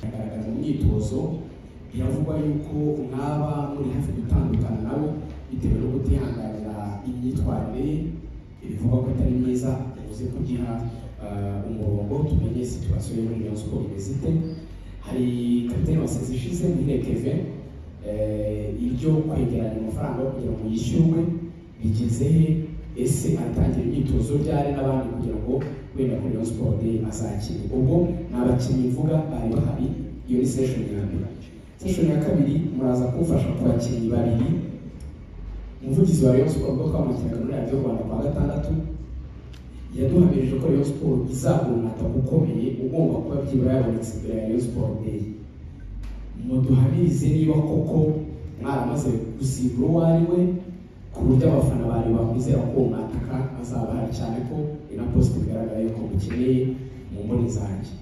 agaragaza mu myitozo biravugwa yuko mwaba muri hafi gutandukana nawe bitewe no kutihanganira imyitwarire bivugwa ko atari myiza uze kugira umurongo tumenye situation yo muri Rayon Sport imeze ite. Hari kapiteni wa sezi ishize muri Kevin iryo kwegeranya amafaranga yo kugira ngo yishyurwe bigeze ese atangira imyitozo ryari n'abandi kugira ngo wenda kuri Rayon Sport azakine. Ubwo n'abakinnyi mvuga bari bahari, iyo ni session ya mbere. Session ya kabiri muraza kumfasha ku bakinnyi babiri. Umuvugizi wa Rayon Sport bwo twamukiraga muri Radio Rwanda kwa gatandatu yaduhamirije ko Rayon Sport izahura umwataka ukomeye ugomba kuba byibura yabonetse imbere ya Rayon Sport Day. Muduhamirize niba koko mwaramaze gusimbura uwo ari we ku buryo abafana bari bakwizera ko umwataka azaba hari, cyane ko ina post bigaragara yuko mukeneye mu mboni zanjye.